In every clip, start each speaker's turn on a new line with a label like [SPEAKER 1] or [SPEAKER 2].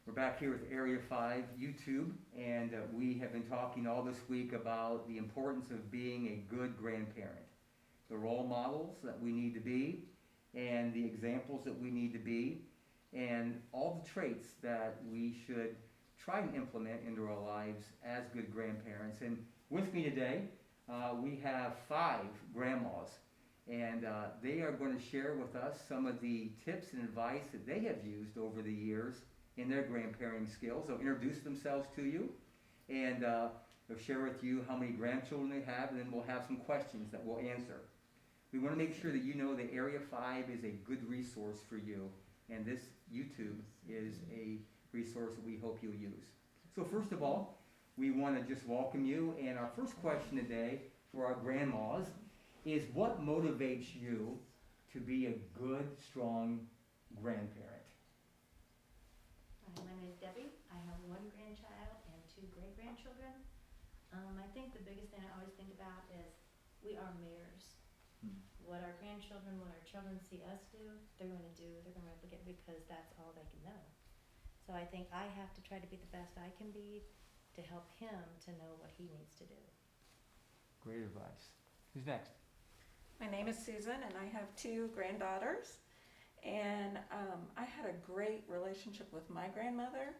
[SPEAKER 1] We're back here with Area 5 YouTube, and we have been talking all this week about the importance of being a good grandparent, the role models that we need to be, and the examples that we need to be, and all the traits that we should try and implement into our lives as good grandparents. And with me today, we have 5 grandmas, and they are going to share with us some of the tips and advice that they have used over the years in their grandparenting skills. They'll introduce themselves to you, and they'll share with you how many grandchildren they have, and then we'll have some questions that we'll answer. We want to make sure that you know that Area 5 is a good resource for you, and this YouTube is a resource that we hope you'll use. So first of all, we want to just welcome you, and our first question today for our grandmas is, what motivates you to be a good, strong grandparent?
[SPEAKER 2] Hi, my name is Debbie. I have 1 grandchild and 2 great-grandchildren. I think the biggest thing I always think about is we are mirrors. What our grandchildren, what our children see us do, they're going to do, they're going to replicate, because that's all they can know. So I think I have to try to be the best I can be to help him to know what he needs to do.
[SPEAKER 1] Great advice. Who's next?
[SPEAKER 3] My name is Susan, and I have 2 granddaughters. And I had a great relationship with my grandmother,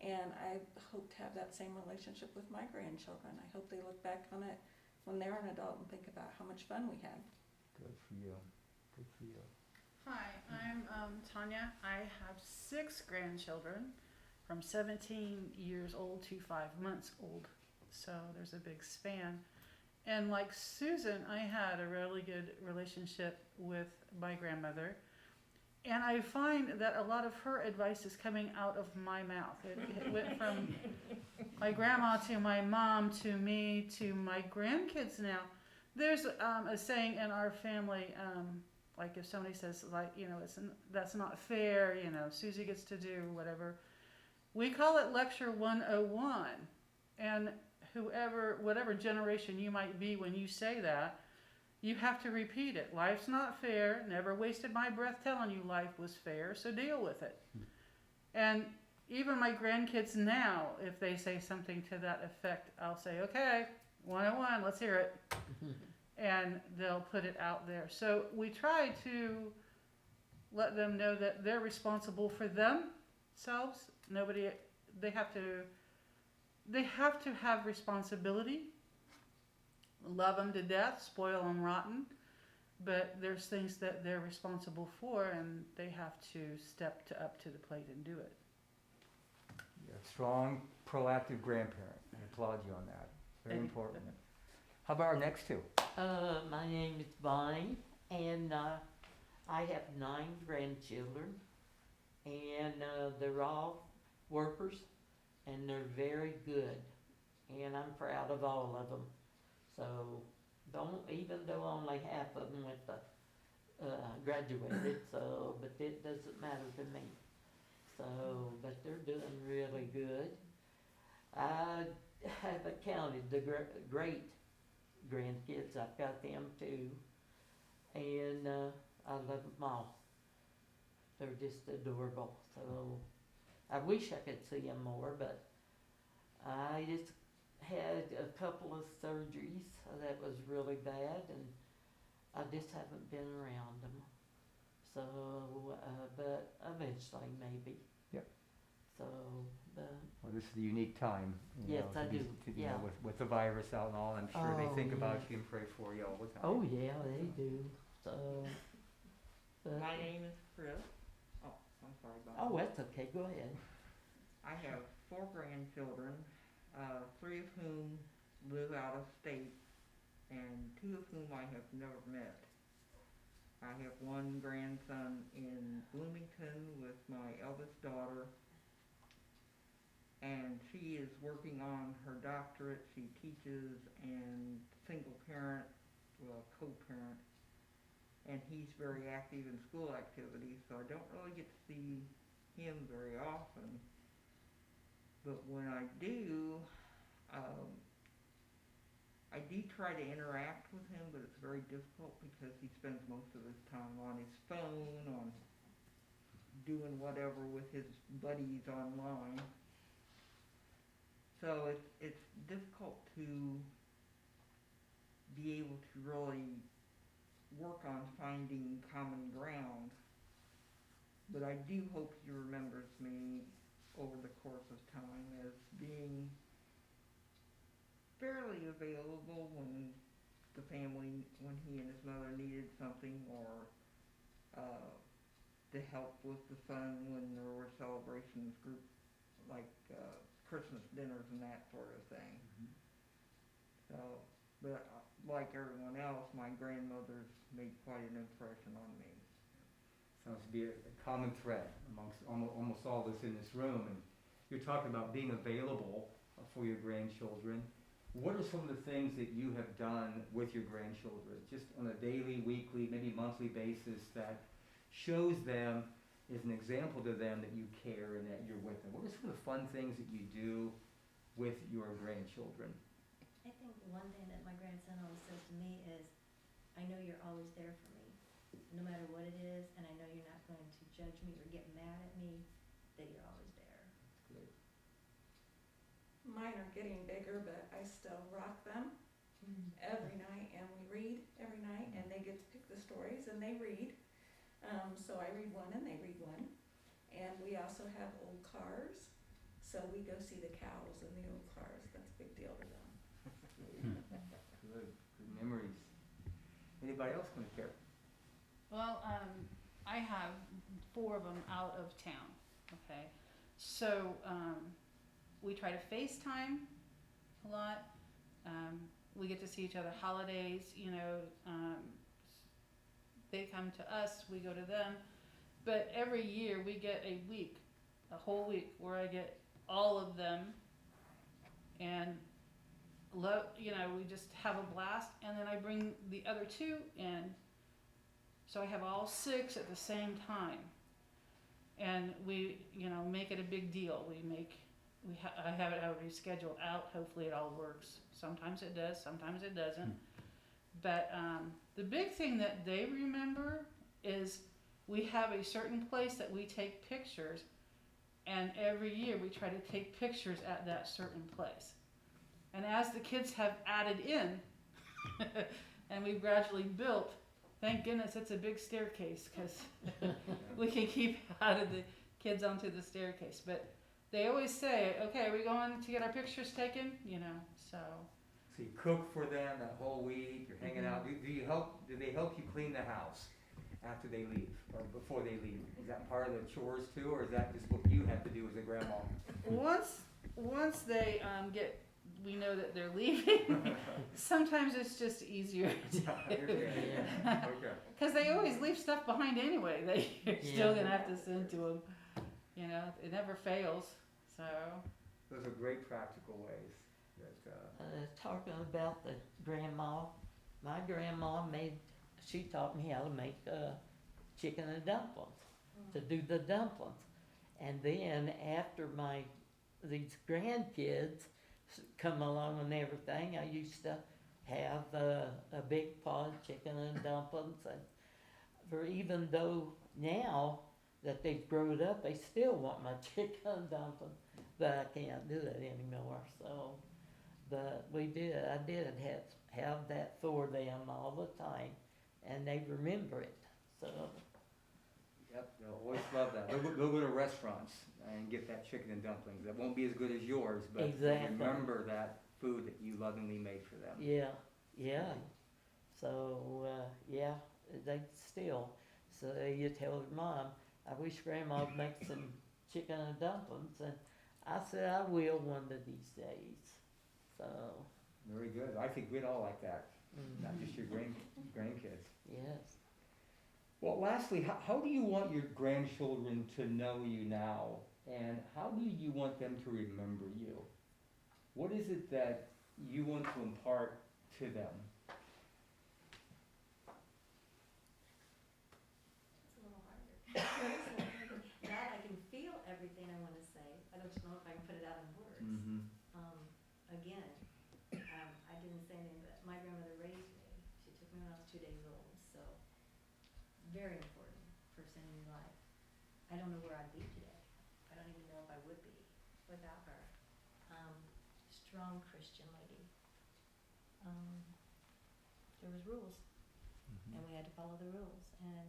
[SPEAKER 3] and I hope to have that same relationship with my grandchildren. I hope they look back on it when they're an adult and think about how much fun we had.
[SPEAKER 1] Good for you. Good for you.
[SPEAKER 4] Hi, I'm Tanya. I have 6 grandchildren from 17 years old to 5 months old. So there's a big span. And like Susan, I had a really good relationship with my grandmother. And I find that a lot of her advice is coming out of my mouth. It went from my grandma to my mom to me to my grandkids now. There's a saying in our family, like if somebody says, like, that's not fair, Susie gets to do whatever. We call it Lecture 101. And whatever generation you might be when you say that, you have to repeat it. Life's not fair. Never wasted my breath telling you life was fair, so deal with it. And even my grandkids now, if they say something to that effect, I'll say, okay, 101, let's hear it. And they'll put it out there. So we try to let them know that they're responsible for themselves. They have to have responsibility. Love them to death, spoil them rotten, but there's things that they're responsible for, and they have to step up to the plate and do it.
[SPEAKER 1] You're a strong, proactive grandparent. I applaud you on that. Very important. How about our next 2?
[SPEAKER 5] My name is Bonnie, and I have 9 grandchildren, and they're all workers, and they're very good, and I'm proud of all of them. So, even though only half of them graduated, but it doesn't matter to me. So, but they're doing really good. I haven't counted the great grandkids. I've got them too, and I love them all. They're just adorable. So, I wish I could see them more, but I just had a couple of surgeries that was really bad, and I just haven't been around them. So, but eventually maybe.
[SPEAKER 1] Yep.
[SPEAKER 5] So,
[SPEAKER 1] Well, this is a unique time.
[SPEAKER 5] Yes, I do. Yeah.
[SPEAKER 1] With the virus out and all, I'm sure they think about you and pray for you all the time.
[SPEAKER 5] oh yeah, they do. So,
[SPEAKER 6] My name is Chris. Oh, I'm sorry, Bob.
[SPEAKER 5] oh, that's okay. Go ahead.
[SPEAKER 6] I have 4 grandchildren, 3 of whom live out of state, and 2 of whom I have never met. I have 1 grandson in Bloomington with my eldest daughter, and she is working on her doctorate. She teaches and single parent, well, co-parent, and he's very active in school activities, so I don't really get to see him very often. But when I do try to interact with him, but it's very difficult because he spends most of his time on his phone, on doing whatever with his buddies online. So it's difficult to be able to really work on finding common ground. But I do hope he remembers me over the course of time as being fairly available when when he and his mother needed something, or to help with the fun when there were celebrations, like Christmas dinners and that sort of thing. So, but like everyone else, my grandmother's made quite an impression on me.
[SPEAKER 1] Sounds to be a common thread amongst almost all of us in this room. And you're talking about being available for your grandchildren. What are some of the things that you have done with your grandchildren, just on a daily, weekly, maybe monthly basis, that shows them, is an example to them that you care and that you're with them? What are some of the fun things that you do with your grandchildren?
[SPEAKER 2] I think one thing that my grandson always says to me is, I know you're always there for me, no matter what it is, and I know you're not going to judge me or get mad at me, that you're always there.
[SPEAKER 1] Great.
[SPEAKER 3] Mine are getting bigger, but I still rock them every night, and we read every night, and they get to pick the stories, and they read. So I read one, and they read one. And we also have old cars, so we go see the cows in the old cars. That's a big deal to them.
[SPEAKER 1] Good memories. Anybody else want to share?
[SPEAKER 4] Well, I have 4 of them out of town, okay? So, we try to FaceTime a lot. We get to see each other holidays, they come to us, we go to them. But every year we get a whole week, where I get all of them, and we just have a blast. And then I bring the other 2 in, so I have all 6 at the same time, and we make it a big deal. I have it already scheduled out. Hopefully it all works. Sometimes it does, sometimes it doesn't. But the big thing that they remember is we have a certain place that we take pictures, and every year we try to take pictures at that certain place. And as the kids have added in, and we've gradually built, thank goodness it's a big staircase, because we can keep adding the kids onto the staircase. But they always say, okay, are we going to get our pictures taken? So.
[SPEAKER 1] So you cook for them that whole week, you're hanging out. Do they help you clean the house after they leave, or before they leave? Is that part of the chores too, or is that just what you have to do as a grandma?
[SPEAKER 4] Once they we know that they're leaving, sometimes it's just easier.
[SPEAKER 1] Okay.
[SPEAKER 4] Because they always leave stuff behind anyway. You're still going to have to send to them. It never fails. So.
[SPEAKER 1] Those are great practical ways.
[SPEAKER 5] Talking about the grandma, my grandma she taught me how to make chicken and dumplings, to do the dumplings. And then after these grandkids come along and everything, I used to have a big pot of chicken and dumplings. And even though now that they've grown up, they still want my chicken and dumplings, but I can't do that anymore. So. But I did have that for them all the time, and they remember it. So.
[SPEAKER 1] Yep, they'll always love that. They'll go to restaurants and get that chicken and dumplings. That won't be as good as yours, but
[SPEAKER 5] Exactly.
[SPEAKER 1] remember that food that you lovingly made for them.
[SPEAKER 5] Yeah. So they still. So you tell their mom, I wish Grandma would make some chicken and dumplings, and I said I will one of these days. So.
[SPEAKER 1] Very good. I think we'd all like that, not just your grandkids.
[SPEAKER 5] Yes.
[SPEAKER 1] Well, lastly, how do you want your grandchildren to know you now, and how do you want them to remember you? What is it that you want to impart to them?
[SPEAKER 2] It's a little harder. Now I can feel everything I want to say. I don't know if I can put it out in words. Again, I didn't say anything, but my grandmother raised me. She took me when I was 2 days old, so very important person in your life. I I don't know where I'd be today. I don't even know if I would be without her. Strong Christian lady. There was rules, and we had to follow the rules. And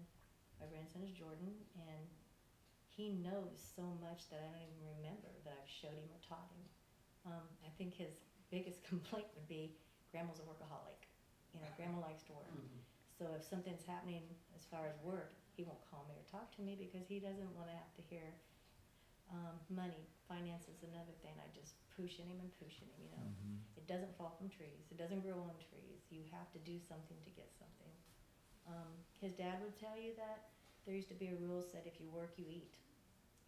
[SPEAKER 2] my grandson is Jordan, and he knows so much that I don't even remember that I've showed him or taught him. I think his biggest complaint would be, Grandma's a workaholic. You know, Grandma likes to work. So if something's happening as far as work, he won't call me or talk to me because he doesn't want to have to hear money, finances, another thing. I just pushing him, you know. It doesn't fall from trees. It doesn't grow on trees. You have to do something to get something. His dad would tell you that there used to be a rule said if you work, you eat.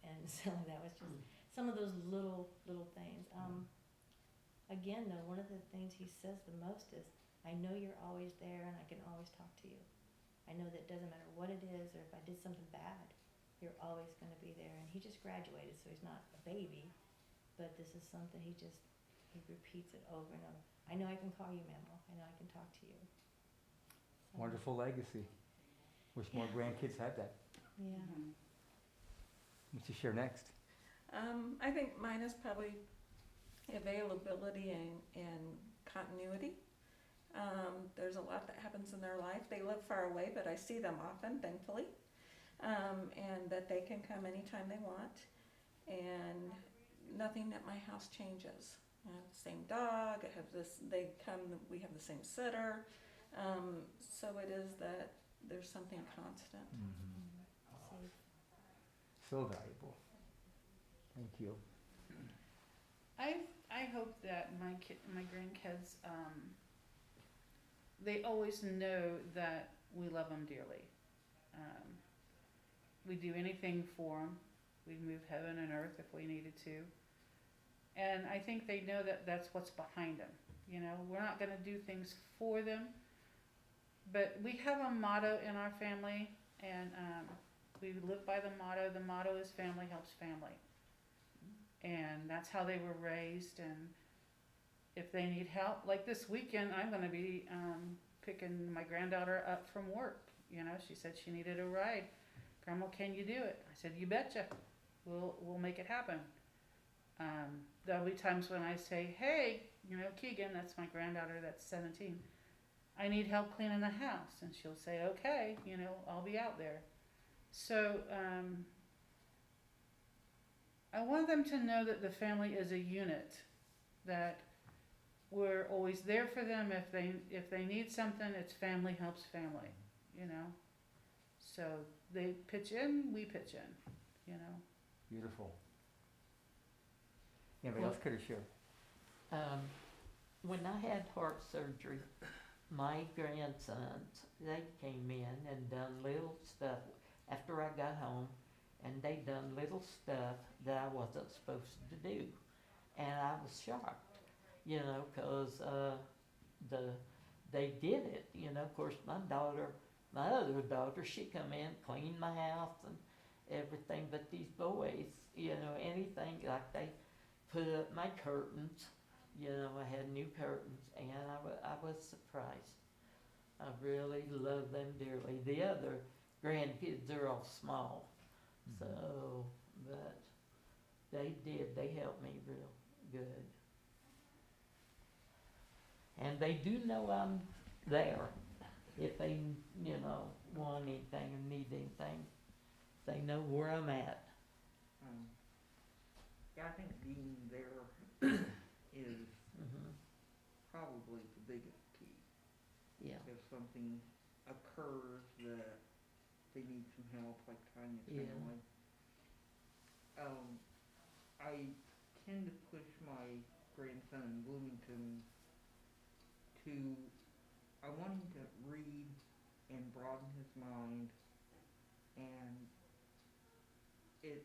[SPEAKER 2] And so that was just some of those little things. Again, though, one of the things he says the most is, I know you're always there and I can always talk to you. I know that it doesn't matter what it is or if I did something bad, you're always going to be there. And he just graduated, so he's not a baby, but this is something he repeats it over and over. I know I can call you Mama. I know I can talk to you. So,
[SPEAKER 1] Wonderful legacy. Wish more grandkids had that.
[SPEAKER 2] yeah.
[SPEAKER 1] What you share next?
[SPEAKER 3] I think mine is probably availability and continuity. There's a lot that happens in their life. They live far away, but I see them often, thankfully, and that they can come anytime they want, and nothing at my house changes. I have the same dog. I have this. They come. We have the same sitter. So it is that there's something constant.
[SPEAKER 2] Safe.
[SPEAKER 1] So valuable. Thank you.
[SPEAKER 4] I hope that my grandkids, they always know that we love them dearly. We do anything for them. We'd move heaven and earth if we needed to. And I think they know that that's what's behind them. You know, we're not going to do things for them, but we have a motto in our family, and we live by the motto. The motto is family helps family. And that's how they were raised. And if they need help, like this weekend, I'm going to be picking my granddaughter up from work. You know, she said she needed a ride. Grandma, can you do it? I said, you betcha. We'll make it happen. There'll be times when I say, hey, you know, Keegan, that's my granddaughter that's 17. I need help cleaning the house. And she'll say, okay, you know, I'll be out there. So I want them to know that the family is a unit, that we're always there for them. If they need something, it's family helps family, you know. So they pitch in, we pitch in, you know.
[SPEAKER 1] Beautiful. Anybody else could have shared?
[SPEAKER 5] When I had heart surgery, my grandsons, they came in and done little stuff after I got home, and they done little stuff that I wasn't supposed to do. And I was shocked, you know, 'cause they did it, you know. Of course, my other daughter, she come in, cleaned my house and everything, but these boys, you know, anything, like they put up my curtains, you know, I had new curtains, and I was surprised. I really love them dearly. The other grandkids are all small, so, but they helped me real good. And they do know I'm there. If they, you know, want anything or need anything, they know where I'm at.
[SPEAKER 6] Yeah, I think being there is probably the biggest key.
[SPEAKER 5] Yeah.
[SPEAKER 6] If something occurs that they need some help, like Tanya's family. I tend to push my grandson in Bloomington I want him to read and broaden his mind, and it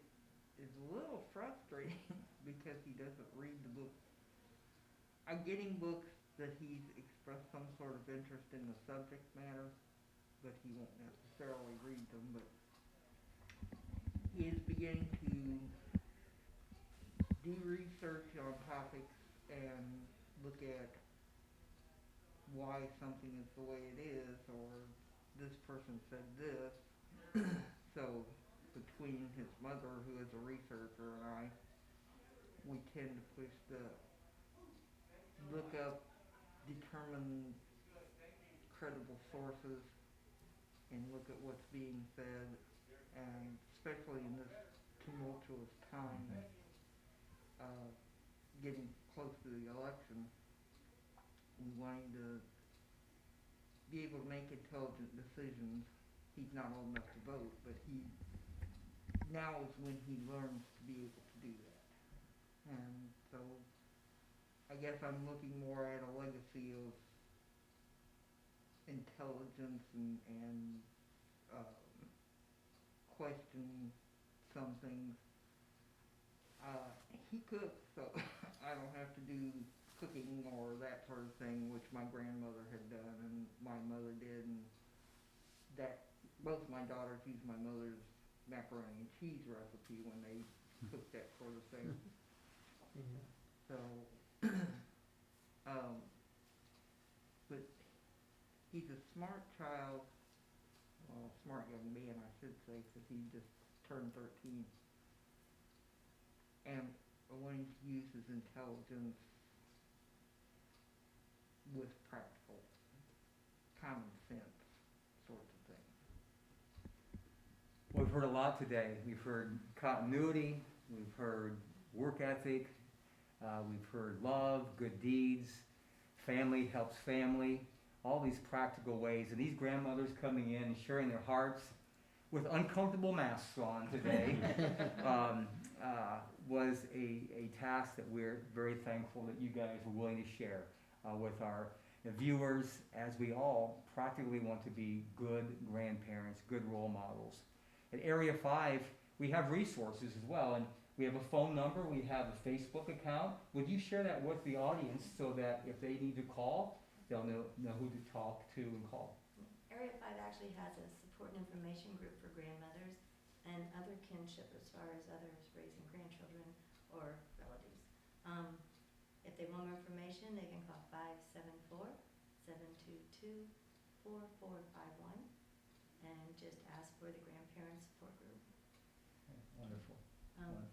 [SPEAKER 6] is a little frustrating because he doesn't read the book. I'm getting books that he's expressed some sort of interest in the subject matter, but he won't necessarily read them. But he is beginning to do research on topics and look at why something is the way it is, or this person said this. So between his mother, who is a researcher, and I, we tend to push the look up, determine credible sources, and look at what's being said, and especially in this tumultuous time, getting close to the election, we wanting to be able to make intelligent decisions. He's not old enough to vote, but now is when he learns to be able to do that. And so I guess I'm looking more at a legacy of intelligence and questioning some things. He cooks, so I don't have to do cooking or that sort of thing, which my grandmother had done and my mother did, and that both my daughters use my mother's macaroni and cheese recipe when they cook that sort of thing.
[SPEAKER 5] Yeah.
[SPEAKER 6] So, but he's a smart child, well, smart young man, I should say, because he just turned 13. And wanting to use his intelligence with practical, common sense sorts of things.
[SPEAKER 1] Well, we've heard a lot today. We've heard continuity, we've heard work ethic, we've heard love, good deeds, family helps family, all these practical ways. And these grandmothers coming in and sharing their hearts with uncomfortable masks on today was a task that we're very thankful that you guys were willing to share with our viewers, as we all practically want to be good grandparents, good role models. At Area 5, we have resources as well, and we have a phone number, we have a Facebook account. Would you share that with the audience so that if they need to call, they'll know who to talk to and call?
[SPEAKER 2] Area 5 actually has a support and information group for grandmothers and other kinship as far as others raising grandchildren or relatives. If they want more information, they can call 574-722-4451 and just ask for the grandparent support group.
[SPEAKER 1] Okay, wonderful.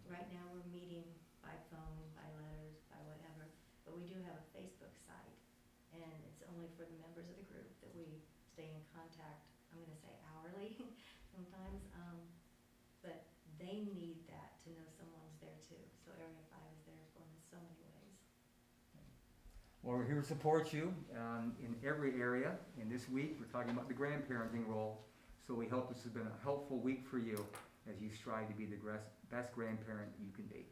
[SPEAKER 2] Right now we're meeting by phone, by letters, by whatever, but we do have a Facebook site, and it's only for the members of the group that we stay in contact, I'm going to say hourly sometimes, but they need that to know someone's there too. So Area 5 is there for them in so many ways.
[SPEAKER 1] Well, we're here to support you in every area. And this week, we're talking about the grandparenting role. So we hope this has been a helpful week for you as you strive to be the best grandparent you can be.